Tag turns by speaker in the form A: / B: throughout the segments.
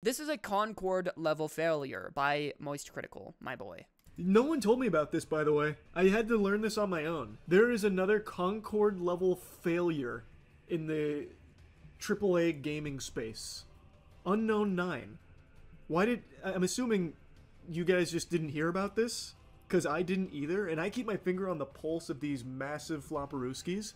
A: This is a Concord level failure by Moist Critical, my boy.
B: No one told me about this, by the way. I had to learn this on my own. There is another Concord level failure in the AAA gaming space. Unknown 9. I'm assuming you guys just didn't hear about this? Because I didn't either, and I keep my finger on the pulse of these massive flopperooskies.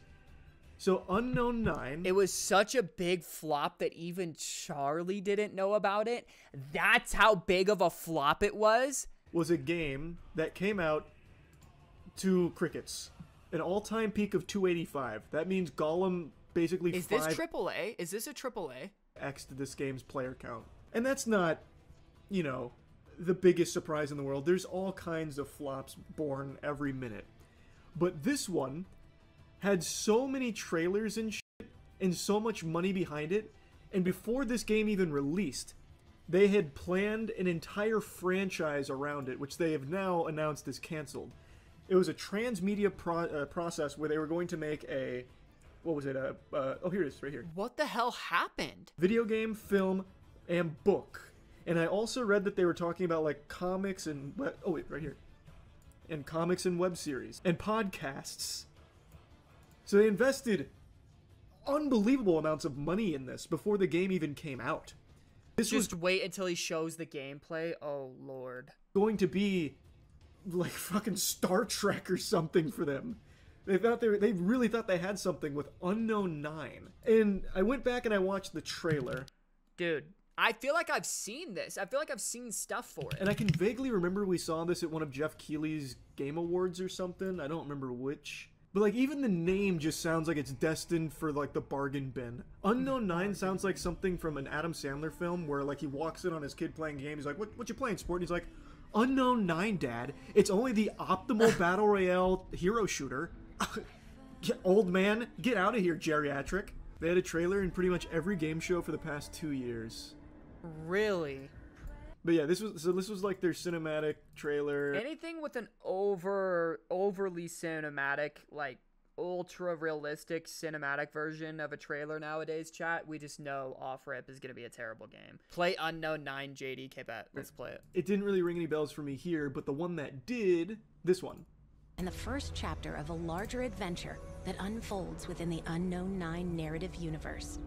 B: So, Unknown 9...
A: It was such a big flop that even Charlie didn't know about it. That's how big of a flop it was.
B: Was a game that came out to crickets. An all-time peak of 285. That means Gollum basically
A: Is this AAA? Is this a AAA?
B: X'd this game's player count. And that's not, you know, the biggest surprise in the world. There's all kinds of flops born every minute. But this one had so many trailers and shit and so much money behind it, and before this game even released, they had planned an entire franchise around it, which they have now announced is canceled. It was a transmedia process where they were going to make a... What was it? Oh, here it is, right here.
A: What the hell happened?
B: Video game, film, and book. And I also read that they were talking about, like, comics and... Oh, wait, right here. And comics and web series. And podcasts. So they invested unbelievable amounts of money in this before the game even came out.
A: Just wait until he shows the gameplay. Oh, Lord.
B: Going to be like fucking Star Trek or something for them. They really thought they had something with Unknown 9. And I went back and I watched the trailer.
A: Dude, I feel like I've seen this. I feel like I've seen stuff for it.
B: And I can vaguely remember we saw this at one of Jeff Keighley's Game Awards or something. I don't remember which. But, like, even the name just sounds like it's destined for, like, the bargain bin. Unknown 9 sounds like something from an Adam Sandler film where, like, he walks in on his kid playing a game. He's like, what you playing, sport? And he's like, Unknown 9, Dad. It's only the optimal battle royale hero shooter. Old man, get out of here, geriatric. They had a trailer in pretty much every game show for the past 2 years.
A: Really?
B: But yeah, this was like their cinematic trailer.
A: Anything with an overly cinematic, like ultra realistic cinematic version of a trailer nowadays, chat, we just know off rip is gonna be a terrible game. Play Unknown 9, JD. Bet. Let's play it.
B: It didn't really ring any bells for me here, but the one that did, this one.
C: And the first chapter of a larger adventure that unfolds within the Unknown 9 narrative universe.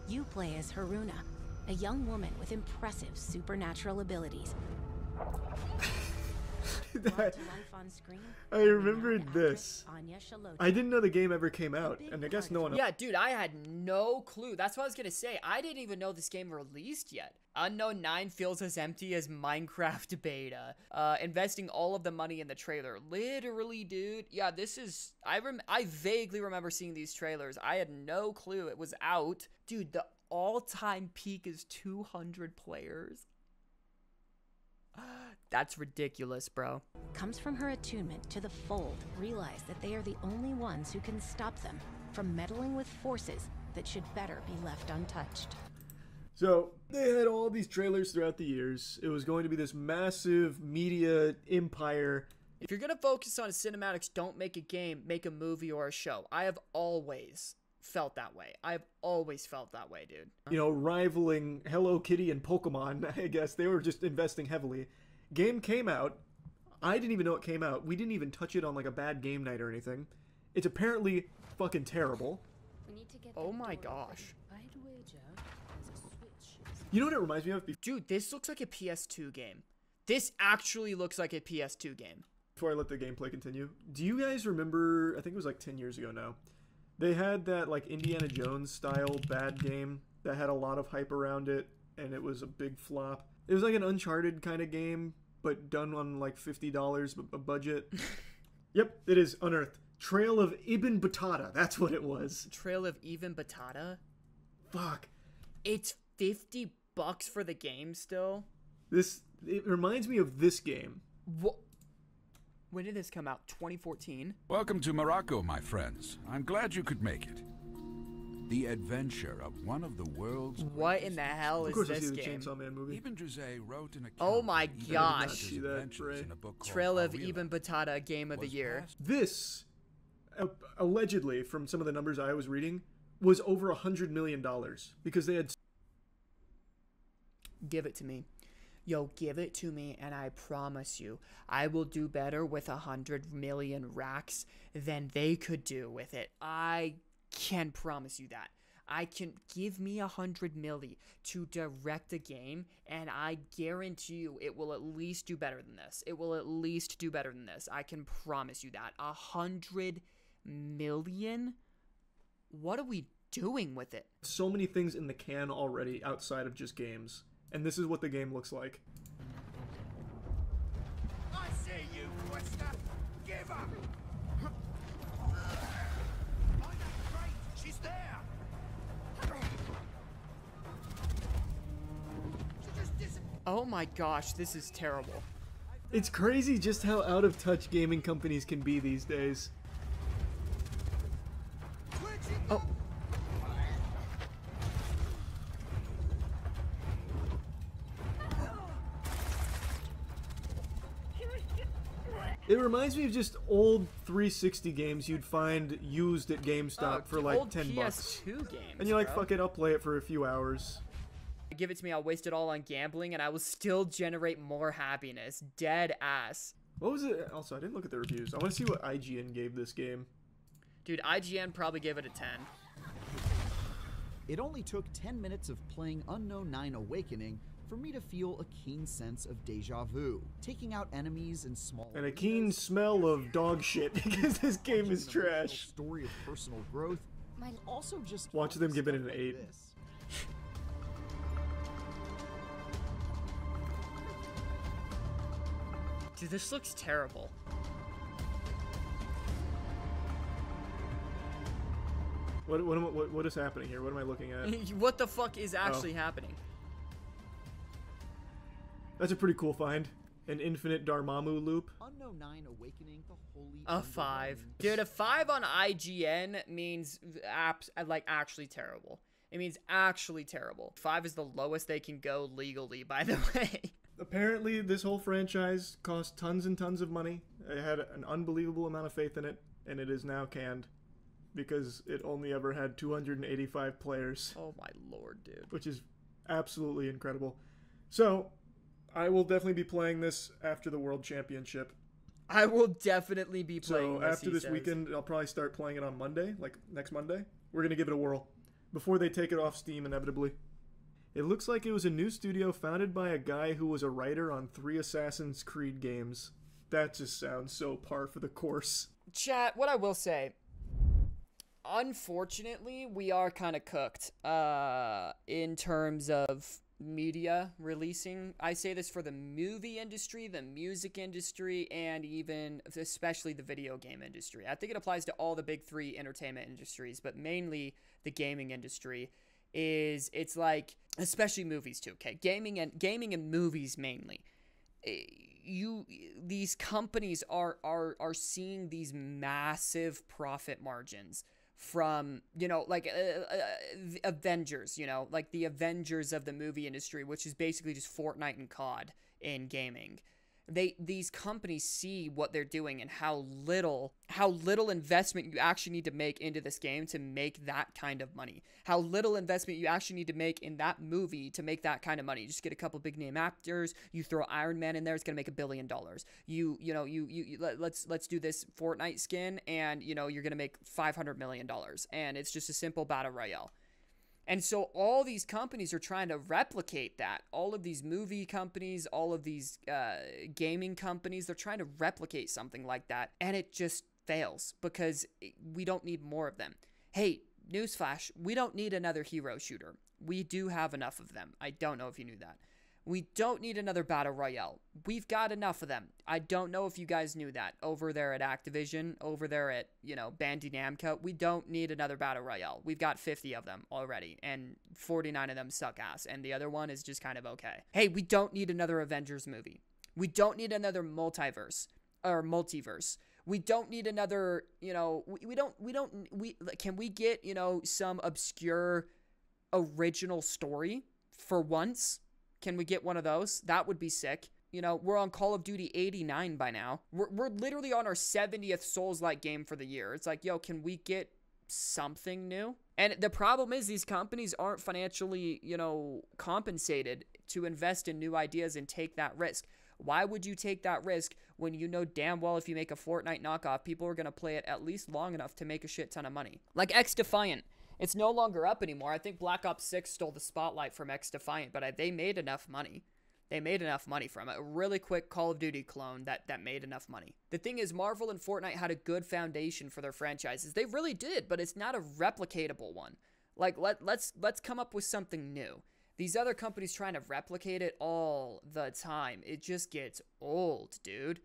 C: You play as Haruna, a young woman with impressive supernatural abilities.
B: I remembered this. I didn't know the game ever came out, and I guess no one else.
A: Yeah, dude, I had no clue. That's what I was gonna say. I didn't even know this game released yet. Unknown 9 feels as empty as Minecraft beta. Investing all of the money in the trailer. Literally, dude. Yeah, this is... I vaguely remember seeing these trailers. I had no clue it was out. Dude, the all-time peak is 200 players. That's ridiculous, bro.
C: Comes from her attunement to the Fold, realize that they are the only ones who can stop them from meddling with forces that should better be left untouched.
B: So, they had all these trailers throughout the years. It was going to be this massive media empire.
A: If you're gonna focus on cinematics, don't make a game, make a movie or a show. I have always felt that way. I've always felt that way, dude.
B: You know, rivaling Hello Kitty and Pokemon, I guess. They were just investing heavily. Game came out. I didn't even know it came out. We didn't even touch it on like a bad game night or anything. It's apparently fucking terrible.
A: Oh my gosh.
B: You know what it reminds me of?
A: Dude, this looks like a PS2 game. This actually looks like a PS2 game.
B: Before I let the gameplay continue, do you guys remember, I think it was like 10 years ago now, they had that like Indiana Jones style bad game that had a lot of hype around it, and it was a big flop. It was like an Uncharted kind of game, but done on like $50 a budget. Yep, it is Unearthed. Trail of Ibn Batata, that's what it was.
A: Trail of Ibn Batata?
B: Fuck.
A: It's $50 for the game still?
B: It reminds me of this game.
A: What? When did this come out? 2014?
D: Welcome to Morocco, my friends. I'm glad you could make it. The adventure of one of the world's...
A: What in the hell is this game?
B: Chainsaw Man movie.
D: Ibn Juzay wrote an account.
A: Oh my gosh.
B: See that, right?
A: Trail of Ibn Batata Game of the Year.
B: This, allegedly, from some of the numbers I was reading, was over $100 million because they had
A: Give it to me. Yo, give it to me, and I promise you, I will do better with 100 million racks than they could do with it. I can promise you that. I can give me 100 milli to direct a game, and I guarantee you it will at least do better than this. It will at least do better than this. I can promise you that. 100 million? What are we doing with it?
B: So many things in the can already outside of just games. And this is what the game looks like.
E: I see you, Twister. Give up. Great, she's there.
A: Oh my gosh, this is terrible.
B: It's crazy just how out of touch gaming companies can be these days.
A: Oh.
B: It reminds me of just old 360 games you'd find used at GameStop for like
A: old
B: 10 bucks.
A: PS2 games,
B: And you're like,
A: bro.
B: fuck it, I'll play it for a few hours.
A: Give it to me, I'll waste it all on gambling, and I will still generate more happiness. Dead ass.
B: What was it? Also, I didn't look at the reviews. I want to see what IGN gave this game.
A: Dude, IGN probably gave it a 10.
F: It only took 10 minutes of playing Unknown 9 Awakening for me to feel a keen sense of deja vu, taking out enemies in small
B: And a keen smell of dog shit because this game is trash.
F: Story of personal growth. Also just
B: Watch them give it an 8.
A: Dude, this looks terrible.
B: What is happening here? What am I looking at?
A: What the fuck is actually happening?
B: That's a pretty cool find. An infinite Dormammu loop.
F: Unknown 9 Awakening, the holy
A: A 5. Dude, a 5 on IGN means actually terrible. It means actually terrible. 5 is the lowest they can go legally, by the way.
B: Apparently, this whole franchise cost tons and tons of money. I had an unbelievable amount of faith in it, and it is now canned because it only ever had 285 players.
A: Oh my lord, dude.
B: Which is absolutely incredible. So, I will definitely be playing this after the World Championship.
A: I will definitely be playing
B: So, after this weekend, I'll probably start playing it on Monday, like next Monday. We're going to give it a whirl before they take it off Steam, inevitably. It looks like it was a new studio founded by a guy who was a writer on 3 Assassin's Creed games. That just sounds so par for the course.
A: Chat, what I will say, unfortunately, we are kind of cooked in terms of media releasing. I say this for the movie industry, the music industry, and even especially the video game industry. I think it applies to all the big 3 entertainment industries, but mainly the gaming industry. It's like, especially movies too, okay? Gaming and movies mainly. These companies are seeing these massive profit margins from, like Avengers, like the Avengers of the movie industry, which is basically just Fortnite and COD in gaming. These companies see what they're doing and how little investment you actually need to make into this game to make that kind of money. How little investment you actually need to make in that movie to make that kind of money. You just get a couple big name actors, you throw Iron Man in there, it's gonna make $1 billion. Let's do this Fortnite skin, and you're gonna make $500 million, and it's just a simple battle royale. And so all these companies are trying to replicate that. All of these movie companies, all of these gaming companies, they're trying to replicate something like that. And it just fails because we don't need more of them. Hey, newsflash, we don't need another hero shooter. We do have enough of them. I don't know if you knew that. We don't need another battle royale. We've got enough of them. I don't know if you guys knew that. Over there at Activision, over there at, Bandai Namco, we don't need another battle royale. We've got 50 of them already, and 49 of them suck ass, and the other one is just kind of okay. Hey, we don't need another Avengers movie. We don't need another multiverse. We don't need another, can we get, some obscure original story for once? Can we get one of those? That would be sick. We're on Call of Duty 89 by now. We're literally on our 70th Souls-like game for the year. It's like, yo, can we get something new? And the problem is these companies aren't financially, compensated to invest in new ideas and take that risk. Why would you take that risk when you know damn well if you make a Fortnite knockoff, people are going to play it at least long enough to make a shit ton of money? Like X Defiant. It's no longer up anymore. I think Black Ops 6 stole the spotlight from X Defiant, but they made enough money. They made enough money from it. A really quick Call of Duty clone that made enough money. The thing is, Marvel and Fortnite had a good foundation for their franchises. They really did, but it's not a replicatable one. Like, let's come up with something new. These other companies trying to replicate it all the time. It just gets old, dude.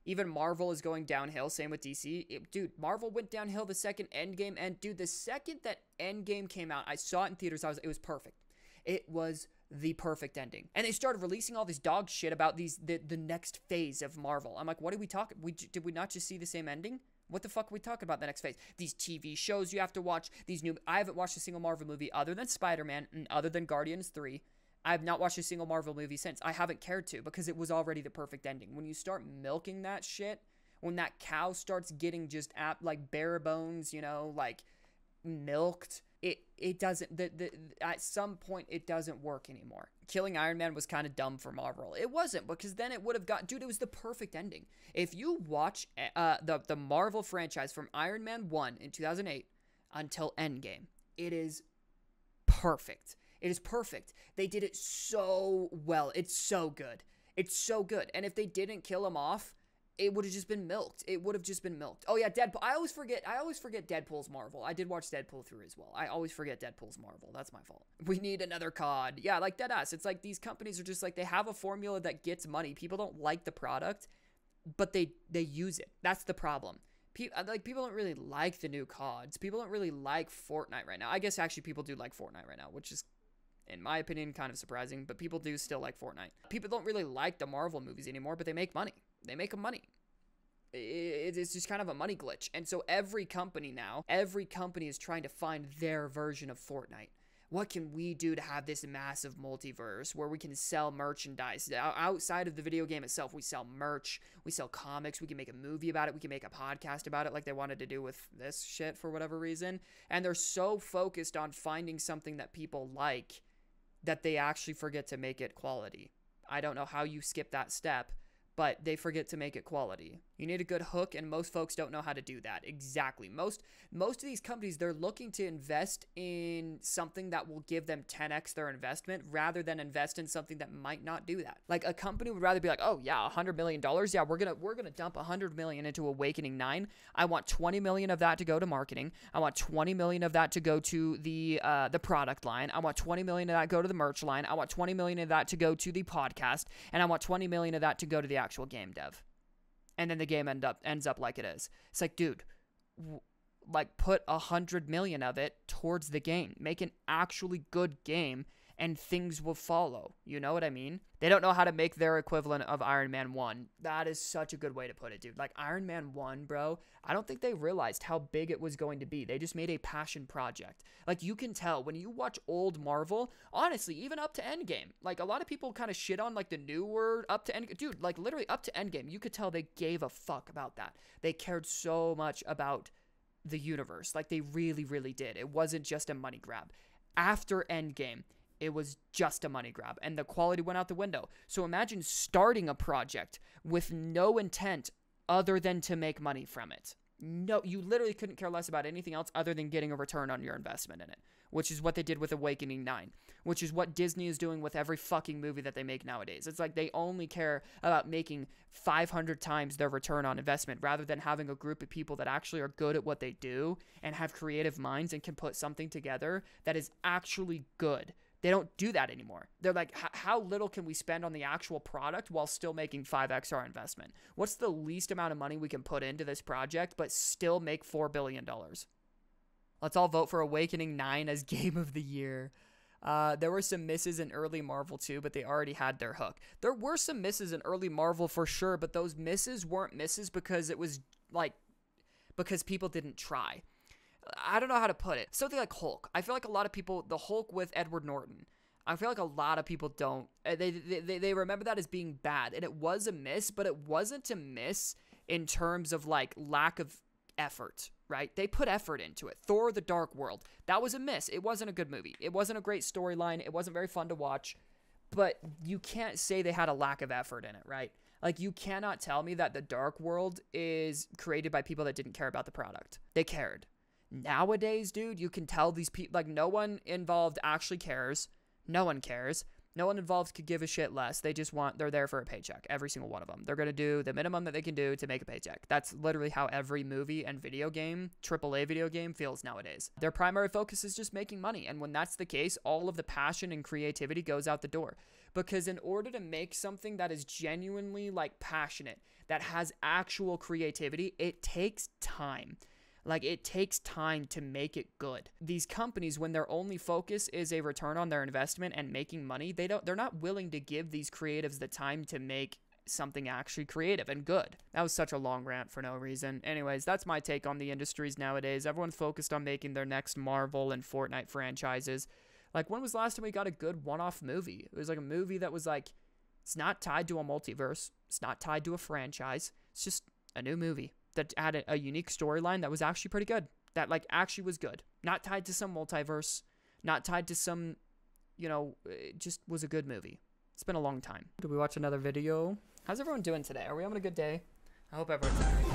A: Even Marvel is going downhill. Same with DC. Dude, Marvel went downhill the second Endgame. And, dude, the second that Endgame came out, I saw it in theaters. It was perfect. It was the perfect ending. And they started releasing all this dog shit about the next phase of Marvel. I'm like, what are we talking? Did we not just see the same ending? What the fuck are we talking about the next phase? These TV shows you have to watch. I haven't watched a single Marvel movie other than Spider-Man and other than Guardians 3. I have not watched a single Marvel movie since. I haven't cared to because it was already the perfect ending. When you start milking that shit, when that cow starts getting just like bare bones, like milked, it doesn't, at some point it doesn't work anymore. Killing Iron Man was kind of dumb for Marvel. It wasn't, because then it would have got, dude, it was the perfect ending. If you watch the Marvel franchise from Iron Man 1 in 2008 until Endgame, it is perfect. It is perfect. They did it so well. It's so good. It's so good. And if they didn't kill him off, it would have just been milked. It would have just been milked. Oh yeah, Deadpool. I always forget Deadpool's Marvel. I did watch Deadpool 3 as well. I always forget Deadpool's Marvel. That's my fault. We need another COD. Yeah, like deadass. It's like these companies are just like, they have a formula that gets money. People don't like the product, but they use it. That's the problem. People don't really like the new CODs. People don't really like Fortnite right now. I guess actually people do like Fortnite right now, which is, in my opinion, kind of surprising, but people do still like Fortnite. People don't really like the Marvel movies anymore, but they make money. They make them money. It's just kind of a money glitch. And so every company is trying to find their version of Fortnite. What can we do to have this massive multiverse where we can sell merchandise? Outside of the video game itself, we sell merch, we sell comics, we can make a movie about it, we can make a podcast about it like they wanted to do with this shit for whatever reason. And they're so focused on finding something that people like that they actually forget to make it quality. I don't know how you skip that step, but they forget to make it quality. You need a good hook, and most folks don't know how to do that. Exactly. Most of these companies, they're looking to invest in something that will give them 10x their investment rather than invest in something that might not do that. Like, a company would rather be like, oh yeah, $100 million. Yeah, we're gonna dump $100 million into Awakening 9. I want $20 million of that to go to marketing. I want $20 million of that to go to the product line. I want $20 million of that to go to the merch line. I want $20 million of that to go to the podcast, and I want $20 million of that to go to the actual game dev. And then the game ends up like it is. It's like, dude, put 100 million of it towards the game. Make an actually good game, and things will follow. You know what I mean? They don't know how to make their equivalent of Iron Man 1. That is such a good way to put it, dude. Like, Iron Man 1, bro, I don't think they realized how big it was going to be. They just made a passion project. Like, you can tell when you watch old Marvel, honestly, even up to Endgame. Like, a lot of people kind of shit on, like, the newer up to Endgame. Dude, like, literally up to Endgame, you could tell they gave a fuck about that. They cared so much about the universe. Like, they really, really did. It wasn't just a money grab. After Endgame, it was just a money grab, and the quality went out the window. So imagine starting a project with no intent other than to make money from it. No, you literally couldn't care less about anything else other than getting a return on your investment in it, which is what they did with Awakening 9, which is what Disney is doing with every fucking movie that they make nowadays. It's like they only care about making 500 times their return on investment rather than having a group of people that actually are good at what they do and have creative minds and can put something together that is actually good. They don't do that anymore. They're like, how little can we spend on the actual product while still making 5x our investment? What's the least amount of money we can put into this project but still make $4 billion? Let's all vote for Awakening 9 as Game of the Year. There were some misses in early Marvel too, but they already had their hook. There were some misses in early Marvel for sure, but those misses weren't misses because it was like, because people didn't try. I don't know how to put it. Something like Hulk. I feel like a lot of people, the Hulk with Edward Norton, I feel like a lot of people don't, they remember that as being bad. And it was a miss, but it wasn't a miss in terms of like lack of effort. right? They put effort into it. Thor: The Dark World, that was a miss. It wasn't a good movie. It wasn't a great storyline. It wasn't very fun to watch. But you can't say they had a lack of effort in it, right? Like, you cannot tell me that The Dark World is created by people that didn't care about the product. They cared. Nowadays, dude, you can tell these people, like, no one involved actually cares. No one cares. No one involved could give a shit less. They're there for a paycheck. Every single one of them. They're going to do the minimum that they can do to make a paycheck. That's literally how every movie and video game, AAA video game, feels nowadays. Their primary focus is just making money. And when that's the case, all of the passion and creativity goes out the door. Because in order to make something that is genuinely, like, passionate, that has actual creativity, it takes time. Like, it takes time to make it good. These companies, when their only focus is a return on their investment and making money, they're not willing to give these creatives the time to make something actually creative and good. That was such a long rant for no reason. Anyways, that's my take on the industries nowadays. Everyone's focused on making their next Marvel and Fortnite franchises. Like, when was the last time we got a good one-off movie? It was like a movie that was like, it's not tied to a multiverse. It's not tied to a franchise. It's just a new movie that had a unique storyline that was actually pretty good. That, like, actually was good. Not tied to some multiverse. Not tied to some, it just was a good movie. It's been a long time. Did we watch another video? How's everyone doing today? Are we having a good day? I hope everyone's having a good day.